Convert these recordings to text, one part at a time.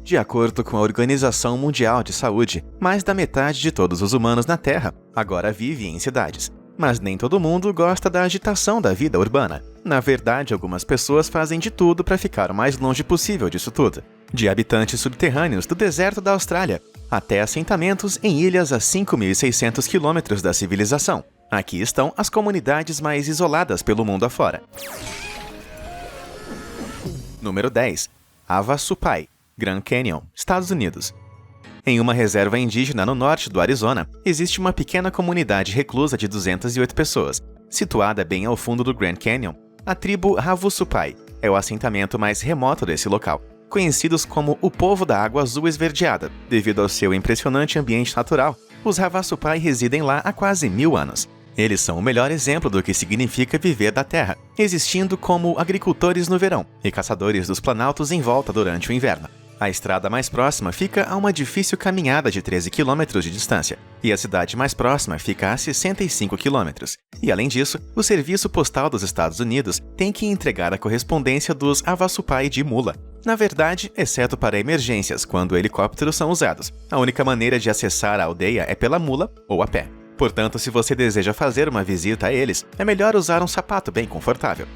De acordo com a Organização Mundial de Saúde, mais da metade de todos os humanos na Terra agora vive em cidades. Mas nem todo mundo gosta da agitação da vida urbana. Na verdade, algumas pessoas fazem de tudo para ficar o mais longe possível disso tudo. De habitantes subterrâneos do deserto da Austrália, até assentamentos em ilhas a 5.600 quilômetros da civilização. Aqui estão as comunidades mais isoladas pelo mundo afora. Número 10. Havasupai, Grand Canyon, Estados Unidos. Em uma reserva indígena no norte do Arizona, existe uma pequena comunidade reclusa de 208 pessoas. Situada bem ao fundo do Grand Canyon, a tribo Havasupai é o assentamento mais remoto desse local, conhecidos como o povo da água azul esverdeada. Devido ao seu impressionante ambiente natural, os Havasupai residem lá há quase 1000 anos. Eles são o melhor exemplo do que significa viver da terra, existindo como agricultores no verão e caçadores dos planaltos em volta durante o inverno. A estrada mais próxima fica a uma difícil caminhada de 13 km de distância, e a cidade mais próxima fica a 65 km. E além disso, o Serviço Postal dos Estados Unidos tem que entregar a correspondência dos Havasupai de mula. Na verdade, exceto para emergências, quando helicópteros são usados. A única maneira de acessar a aldeia é pela mula ou a pé. Portanto, se você deseja fazer uma visita a eles, é melhor usar um sapato bem confortável.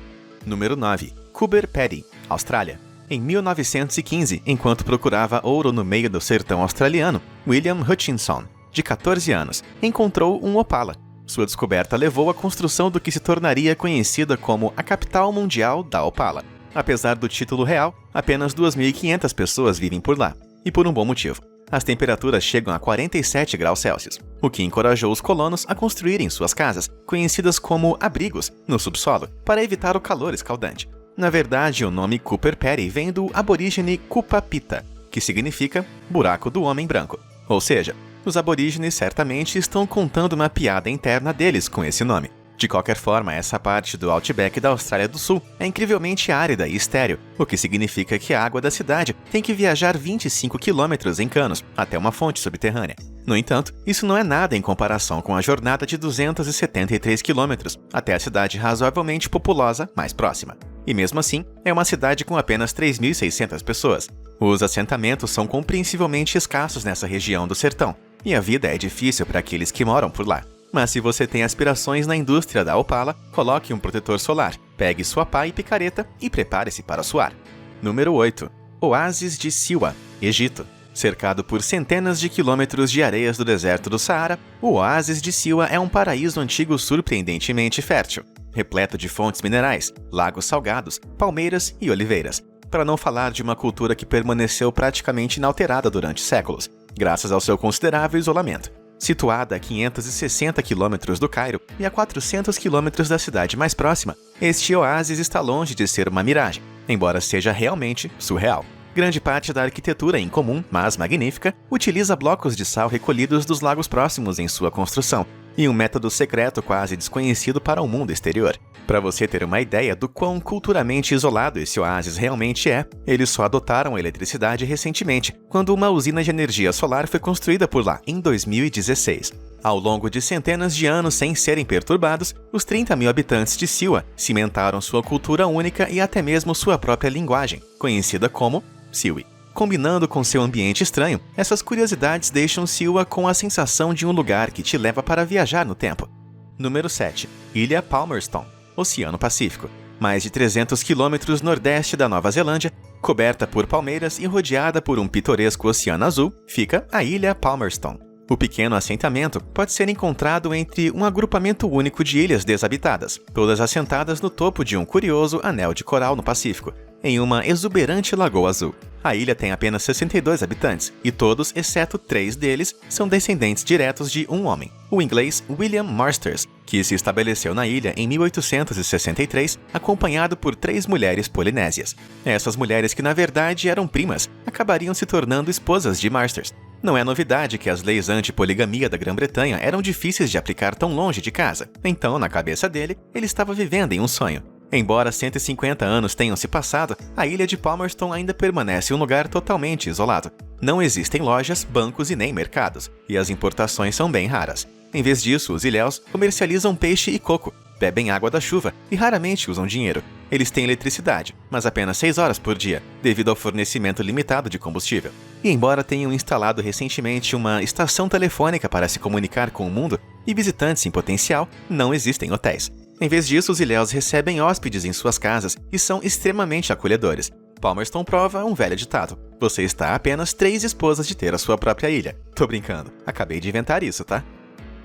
Número 9. Coober Pedy, Austrália. Em 1915, enquanto procurava ouro no meio do sertão australiano, William Hutchinson, de 14 anos, encontrou um opala. Sua descoberta levou à construção do que se tornaria conhecida como a capital mundial da opala. Apesar do título real, apenas 2.500 pessoas vivem por lá, e por um bom motivo. As temperaturas chegam a 47 graus Celsius, o que encorajou os colonos a construírem suas casas, conhecidas como abrigos, no subsolo, para evitar o calor escaldante. Na verdade, o nome Coober Pedy vem do aborígene Kupapita, que significa buraco do homem branco. Ou seja, os aborígenes certamente estão contando uma piada interna deles com esse nome. De qualquer forma, essa parte do Outback da Austrália do Sul é incrivelmente árida e estéril, o que significa que a água da cidade tem que viajar 25 km em canos até uma fonte subterrânea. No entanto, isso não é nada em comparação com a jornada de 273 km até a cidade razoavelmente populosa mais próxima. E mesmo assim, é uma cidade com apenas 3.600 pessoas. Os assentamentos são compreensivelmente escassos nessa região do sertão, e a vida é difícil para aqueles que moram por lá. Mas se você tem aspirações na indústria da opala, coloque um protetor solar, pegue sua pá e picareta e prepare-se para suar. Número 8. Oásis de Siwa, Egito. Cercado por centenas de quilômetros de areias do deserto do Saara, o Oásis de Siwa é um paraíso antigo surpreendentemente fértil, repleto de fontes minerais, lagos salgados, palmeiras e oliveiras. Para não falar de uma cultura que permaneceu praticamente inalterada durante séculos, graças ao seu considerável isolamento. Situada a 560 quilômetros do Cairo e a 400 quilômetros da cidade mais próxima, este oásis está longe de ser uma miragem, embora seja realmente surreal. Grande parte da arquitetura incomum, mas magnífica, utiliza blocos de sal recolhidos dos lagos próximos em sua construção, e um método secreto quase desconhecido para o mundo exterior. Para você ter uma ideia do quão culturalmente isolado esse oásis realmente é, eles só adotaram a eletricidade recentemente, quando uma usina de energia solar foi construída por lá em 2016. Ao longo de centenas de anos sem serem perturbados, os 30 mil habitantes de Siwa cimentaram sua cultura única e até mesmo sua própria linguagem, conhecida como Siwi. Combinando com seu ambiente estranho, essas curiosidades deixam Siwa com a sensação de um lugar que te leva para viajar no tempo. Número 7. Ilha Palmerston, Oceano Pacífico. Mais de 300 quilômetros nordeste da Nova Zelândia, coberta por palmeiras e rodeada por um pitoresco oceano azul, fica a Ilha Palmerston. O pequeno assentamento pode ser encontrado entre um agrupamento único de ilhas desabitadas, todas assentadas no topo de um curioso anel de coral no Pacífico, em uma exuberante lagoa azul. A ilha tem apenas 62 habitantes, e todos, exceto 3 deles, são descendentes diretos de um homem, o inglês William Masters, que se estabeleceu na ilha em 1863, acompanhado por 3 mulheres polinésias. Essas mulheres, que na verdade eram primas, acabariam se tornando esposas de Masters. Não é novidade que as leis anti-poligamia da Grã-Bretanha eram difíceis de aplicar tão longe de casa, então, na cabeça dele, ele estava vivendo em um sonho. Embora 150 anos tenham se passado, a ilha de Palmerston ainda permanece um lugar totalmente isolado. Não existem lojas, bancos e nem mercados, e as importações são bem raras. Em vez disso, os ilhéus comercializam peixe e coco. bebem água da chuva e raramente usam dinheiro. Eles têm eletricidade, mas apenas 6 horas por dia, devido ao fornecimento limitado de combustível. E embora tenham instalado recentemente uma estação telefônica para se comunicar com o mundo e visitantes em potencial, não existem hotéis. Em vez disso, os ilhéus recebem hóspedes em suas casas e são extremamente acolhedores. Palmerston prova um velho ditado: você está a apenas 3 esposas de ter a sua própria ilha. Tô brincando, acabei de inventar isso, tá?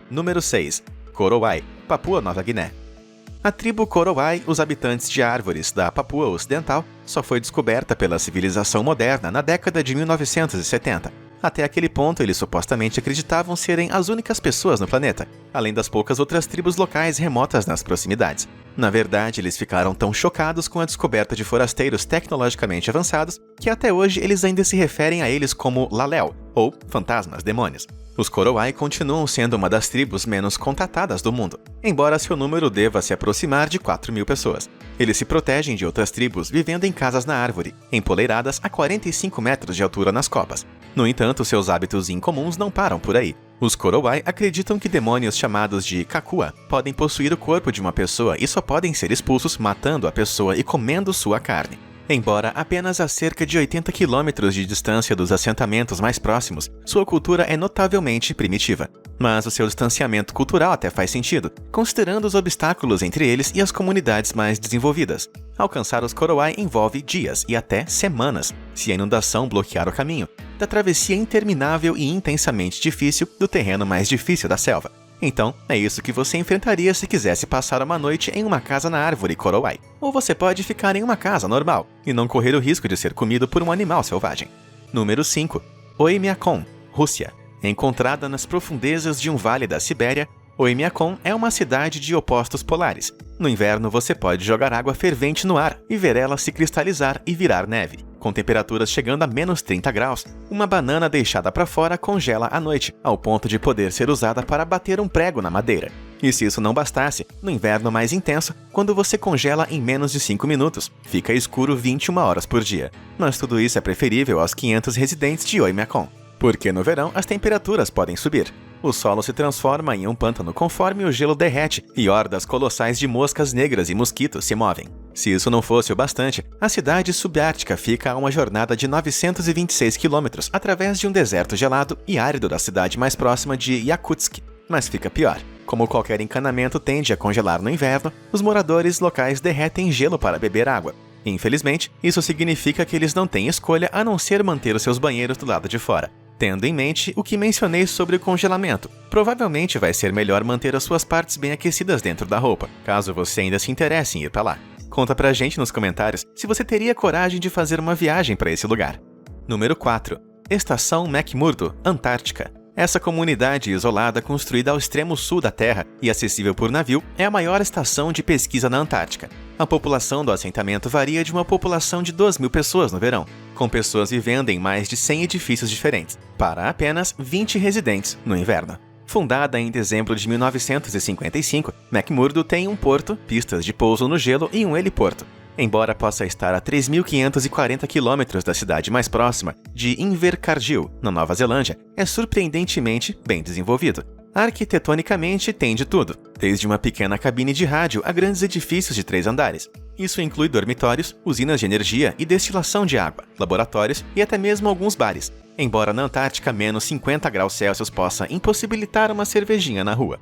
Número 6. Korowai, Papua Nova Guiné. A tribo Korowai, os habitantes de árvores da Papua Ocidental, só foi descoberta pela civilização moderna na década de 1970. Até aquele ponto, eles supostamente acreditavam serem as únicas pessoas no planeta, além das poucas outras tribos locais remotas nas proximidades. Na verdade, eles ficaram tão chocados com a descoberta de forasteiros tecnologicamente avançados que até hoje eles ainda se referem a eles como Lalel, ou fantasmas, demônios. Os Korowai continuam sendo uma das tribos menos contatadas do mundo, embora seu número deva se aproximar de 4.000 pessoas. Eles se protegem de outras tribos vivendo em casas na árvore, empoleiradas a 45 metros de altura nas copas. No entanto, seus hábitos incomuns não param por aí. Os Korowai acreditam que demônios chamados de Kakua podem possuir o corpo de uma pessoa e só podem ser expulsos matando a pessoa e comendo sua carne. Embora apenas a cerca de 80 quilômetros de distância dos assentamentos mais próximos, sua cultura é notavelmente primitiva. Mas o seu distanciamento cultural até faz sentido, considerando os obstáculos entre eles e as comunidades mais desenvolvidas. Alcançar os Korowai envolve dias e até semanas, se a inundação bloquear o caminho, da travessia interminável e intensamente difícil do terreno mais difícil da selva. Então, é isso que você enfrentaria se quisesse passar uma noite em uma casa na árvore Korowai. Ou você pode ficar em uma casa normal e não correr o risco de ser comido por um animal selvagem. Número 5. Oymyakon, Rússia. Encontrada nas profundezas de um vale da Sibéria, Oymyakon é uma cidade de opostos polares. No inverno, você pode jogar água fervente no ar e ver ela se cristalizar e virar neve. Com temperaturas chegando a menos 30 graus, uma banana deixada para fora congela à noite, ao ponto de poder ser usada para bater um prego na madeira. E se isso não bastasse, no inverno mais intenso, quando você congela em menos de 5 minutos, fica escuro 21 horas por dia. Mas tudo isso é preferível aos 500 residentes de Oymyakon, porque no verão as temperaturas podem subir. O solo se transforma em um pântano conforme o gelo derrete e hordas colossais de moscas negras e mosquitos se movem. Se isso não fosse o bastante, a cidade subártica fica a uma jornada de 926 quilômetros através de um deserto gelado e árido da cidade mais próxima de Yakutsk. Mas fica pior. Como qualquer encanamento tende a congelar no inverno, os moradores locais derretem gelo para beber água. Infelizmente, isso significa que eles não têm escolha a não ser manter os seus banheiros do lado de fora. Tendo em mente o que mencionei sobre o congelamento, provavelmente vai ser melhor manter as suas partes bem aquecidas dentro da roupa, caso você ainda se interesse em ir para lá. Conta pra gente nos comentários se você teria coragem de fazer uma viagem para esse lugar. Número 4. Estação McMurdo, Antártica. Essa comunidade isolada, construída ao extremo sul da Terra e acessível por navio, é a maior estação de pesquisa na Antártica. A população do assentamento varia de uma população de 2.000 pessoas no verão, com pessoas vivendo em mais de 100 edifícios diferentes, para apenas 20 residentes no inverno. Fundada em dezembro de 1955, McMurdo tem um porto, pistas de pouso no gelo e um heliporto. Embora possa estar a 3.540 quilômetros da cidade mais próxima, de Invercargill, na Nova Zelândia, é surpreendentemente bem desenvolvido. Arquitetonicamente tem de tudo, desde uma pequena cabine de rádio a grandes edifícios de 3 andares. Isso inclui dormitórios, usinas de energia e destilação de água, laboratórios e até mesmo alguns bares, embora na Antártica menos 50 graus Celsius possa impossibilitar uma cervejinha na rua.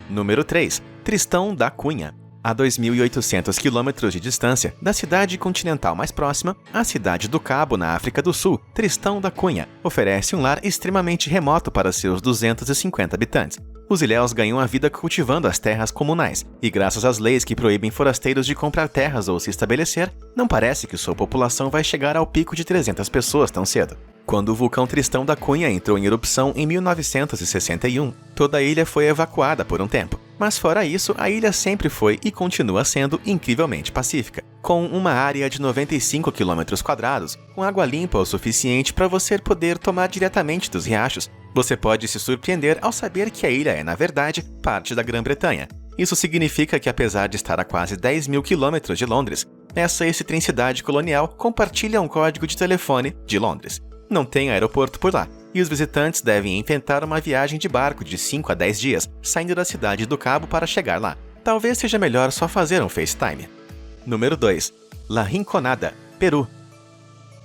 Número 3. Tristão da Cunha. A 2.800 quilômetros de distância da cidade continental mais próxima, a cidade do Cabo, na África do Sul, Tristão da Cunha, oferece um lar extremamente remoto para seus 250 habitantes. Os ilhéus ganham a vida cultivando as terras comunais, e graças às leis que proíbem forasteiros de comprar terras ou se estabelecer, não parece que sua população vai chegar ao pico de 300 pessoas tão cedo. Quando o vulcão Tristão da Cunha entrou em erupção em 1961, toda a ilha foi evacuada por um tempo. Mas fora isso, a ilha sempre foi e continua sendo incrivelmente pacífica, com uma área de 95 km², com água limpa o suficiente para você poder tomar diretamente dos riachos. Você pode se surpreender ao saber que a ilha é, na verdade, parte da Grã-Bretanha. Isso significa que, apesar de estar a quase 10.000 km de Londres, essa excentricidade colonial compartilha um código de telefone de Londres. Não tem aeroporto por lá, e os visitantes devem enfrentar uma viagem de barco de 5 a 10 dias, saindo da cidade do Cabo para chegar lá. talvez seja melhor só fazer um FaceTime. Número 2. La Rinconada, Peru.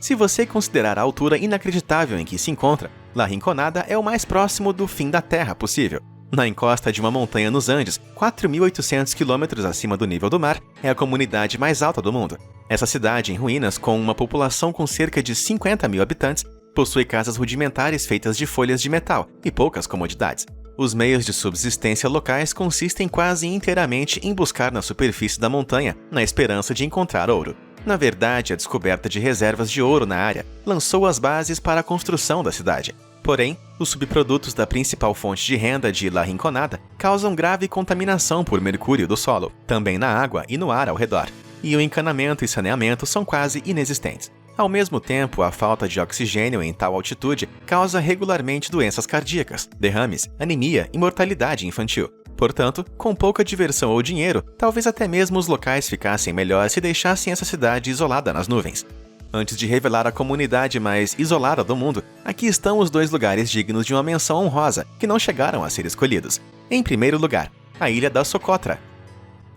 Se você considerar a altura inacreditável em que se encontra, La Rinconada é o mais próximo do fim da Terra possível. Na encosta de uma montanha nos Andes, 4.800 quilômetros acima do nível do mar, é a comunidade mais alta do mundo. Essa cidade em ruínas, com uma população com cerca de 50 mil habitantes, possui casas rudimentares feitas de folhas de metal e poucas comodidades. Os meios de subsistência locais consistem quase inteiramente em buscar na superfície da montanha, na esperança de encontrar ouro. Na verdade, a descoberta de reservas de ouro na área lançou as bases para a construção da cidade. Porém, os subprodutos da principal fonte de renda de La Rinconada causam grave contaminação por mercúrio do solo, também na água e no ar ao redor, e o encanamento e saneamento são quase inexistentes. Ao mesmo tempo, a falta de oxigênio em tal altitude causa regularmente doenças cardíacas, derrames, anemia e mortalidade infantil. Portanto, com pouca diversão ou dinheiro, talvez até mesmo os locais ficassem melhor se deixassem essa cidade isolada nas nuvens. Antes de revelar a comunidade mais isolada do mundo, aqui estão os 2 lugares dignos de uma menção honrosa, que não chegaram a ser escolhidos. Em primeiro lugar, a ilha da Socotra.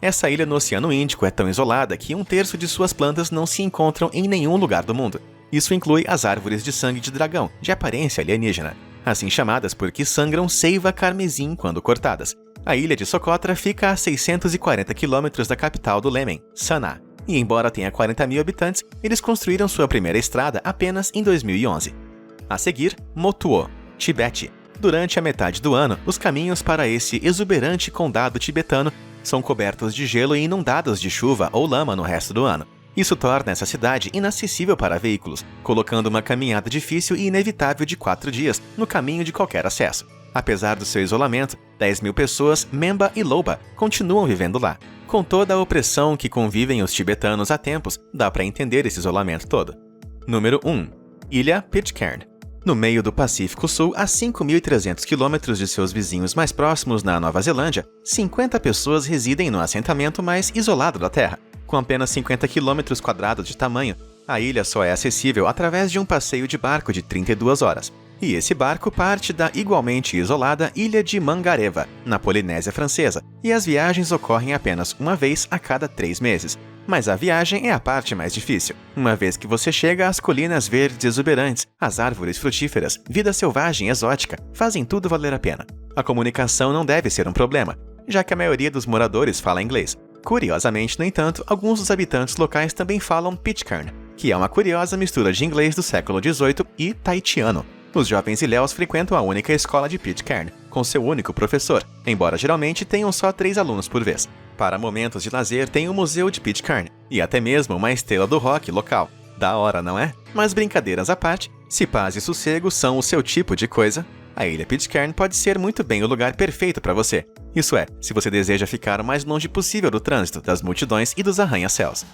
Essa ilha no Oceano Índico é tão isolada que 1/3 de suas plantas não se encontram em nenhum lugar do mundo. Isso inclui as árvores de sangue de dragão, de aparência alienígena, assim chamadas porque sangram seiva carmesim quando cortadas. A ilha de Socotra fica a 640 quilômetros da capital do Iêmen, Saná. E embora tenha 40 mil habitantes, eles construíram sua primeira estrada apenas em 2011. A seguir, Motuo, Tibete. Durante a metade do ano, os caminhos para esse exuberante condado tibetano são cobertos de gelo e inundados de chuva ou lama no resto do ano. Isso torna essa cidade inacessível para veículos, colocando uma caminhada difícil e inevitável de 4 dias no caminho de qualquer acesso. Apesar do seu isolamento, 10 mil pessoas, Memba e Loba, continuam vivendo lá. Com toda a opressão que convivem os tibetanos há tempos, dá para entender esse isolamento todo. Número 1. Ilha Pitcairn. No meio do Pacífico Sul, a 5.300 quilômetros de seus vizinhos mais próximos na Nova Zelândia, 50 pessoas residem no assentamento mais isolado da Terra. Com apenas 50 quilômetros quadrados de tamanho, a ilha só é acessível através de um passeio de barco de 32 horas. E esse barco parte da igualmente isolada ilha de Mangareva, na Polinésia Francesa, e as viagens ocorrem apenas uma vez a cada 3 meses. Mas a viagem é a parte mais difícil, uma vez que você chega às colinas verdes exuberantes, as árvores frutíferas, vida selvagem exótica, fazem tudo valer a pena. A comunicação não deve ser um problema, já que a maioria dos moradores fala inglês. Curiosamente, no entanto, alguns dos habitantes locais também falam Pitcairn, que é uma curiosa mistura de inglês do século XVIII e tahitiano. Os jovens ilhéus frequentam a única escola de Pitcairn, com seu único professor, embora geralmente tenham só 3 alunos por vez. Para momentos de lazer tem o Museu de Pitcairn, e até mesmo uma estrela do rock local. Da hora, não é? Mas brincadeiras à parte, se paz e sossego são o seu tipo de coisa, a ilha Pitcairn pode ser muito bem o lugar perfeito para você. Isso é, se você deseja ficar o mais longe possível do trânsito, das multidões e dos arranha-céus.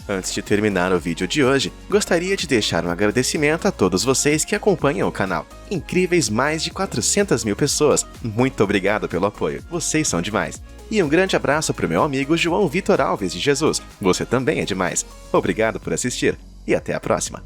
Antes de terminar o vídeo de hoje, gostaria de deixar um agradecimento a todos vocês que acompanham o canal. Incríveis mais de 400 mil pessoas. Muito obrigado pelo apoio, vocês são demais. E um grande abraço para o meu amigo João Vitor Alves de Jesus. Você também é demais. Obrigado por assistir e até a próxima.